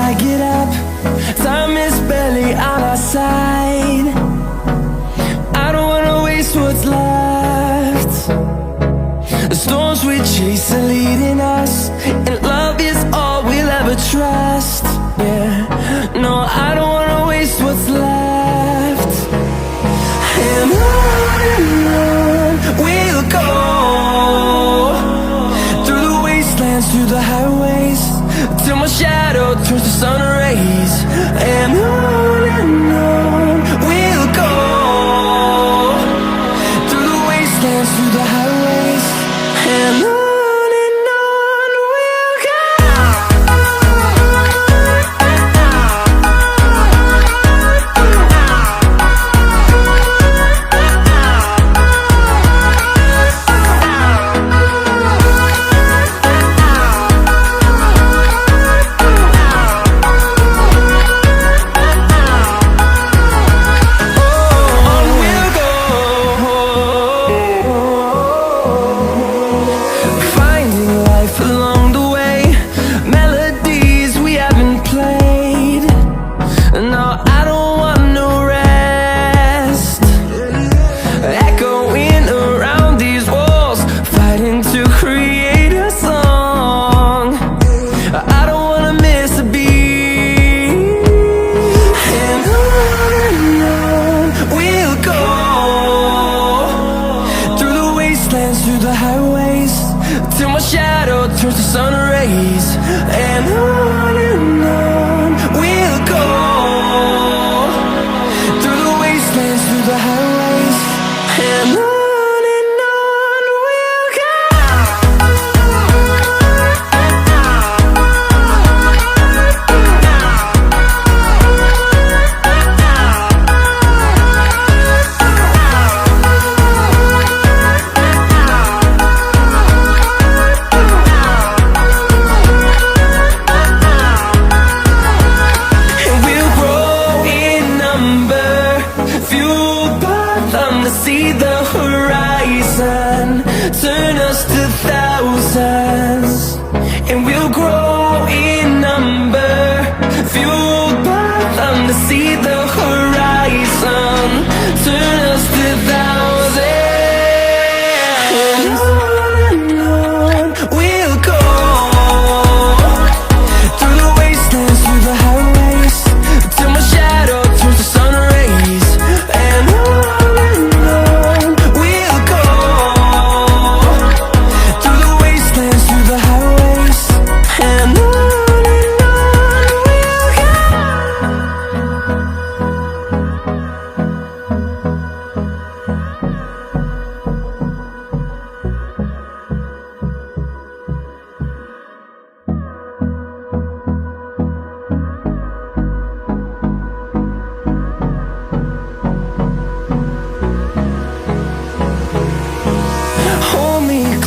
I get up. Time is barely on our side. I don't wanna waste what's left. The storms we chase are leading us, and love is all we'll ever trust. Yeah, no, I don't wanna waste what's left. And on we'll go, through the wastelands, through the highways, till my shadow turns to sun rays. And on we'll go, through the wastelands, through the highways, and on we'll go. Through the highways, till my shadow turns to sun rays. And on we'll go, through the wastelands, through the highways, and on we'll go. See the horizon, turn us to thousands, and we'll grow in number, fueled by them. To see the horizon, turn us to thousands, and on we'll go, through the wastelands, through the highways, till my shadow turns to sun rays. And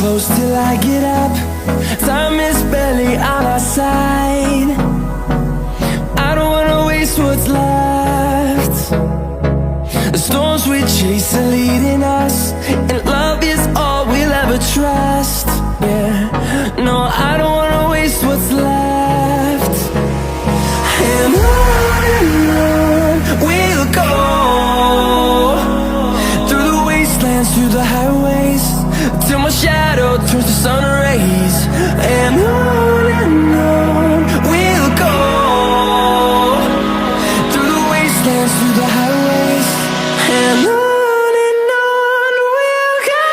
close till I get up. Time is barely on our side. I don't wanna waste what's left. The storms we chase are leading us, and love is all we'll ever trust. Yeah, no, I don't wanna waste what's left. And on we'll go, through the wastelands, through the highways, till my shadow turns to sun rays. And on we'll go, through the wastelands, through the highways, and on. We'll go.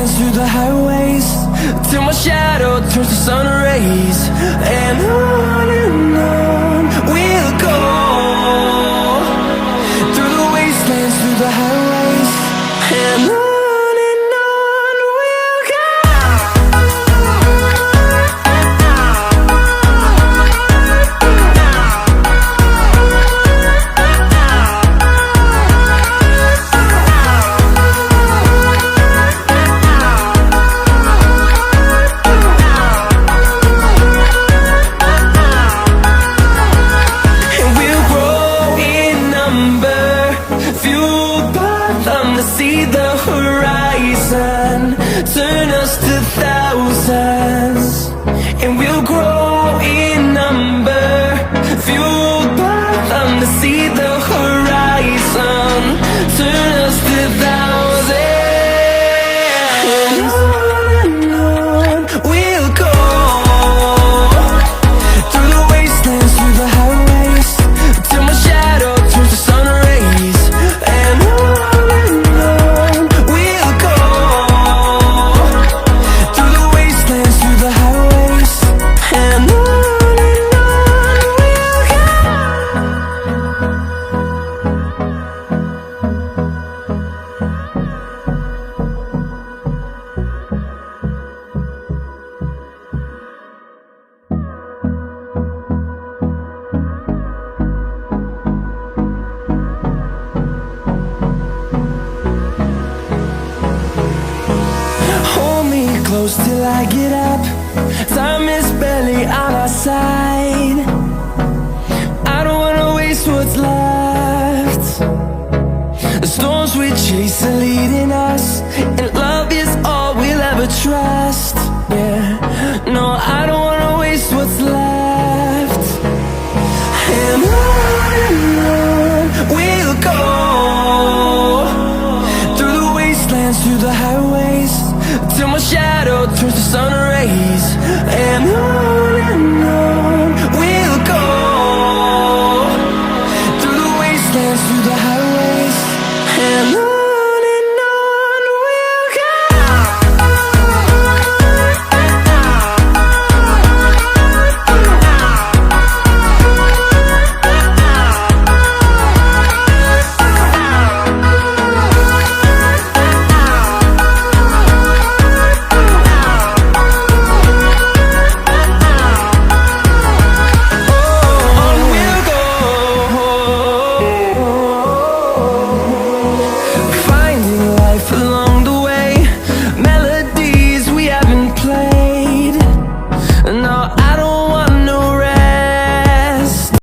wastelands, through the highways, till my shadow turns to sun rays. And on we'll go, through the wastelands, through the highways, and on we'll go. See the horizon, turn us to thousands, and we'll grow in number, fueled by them to see the horizon, turn us to thousands, and on we'll go, through the wastelands, through the highways, till my shadow turns to sun rays, and on close till I get up. Time is barely on our side. I don't wanna waste what's left. The storms we chase are leading us, and love is all we'll ever trust. Yeah, no, I don't wanna waste what's left. And on we'll go, through the wastelands, through the highways, till my shadow turns to sun rays, and on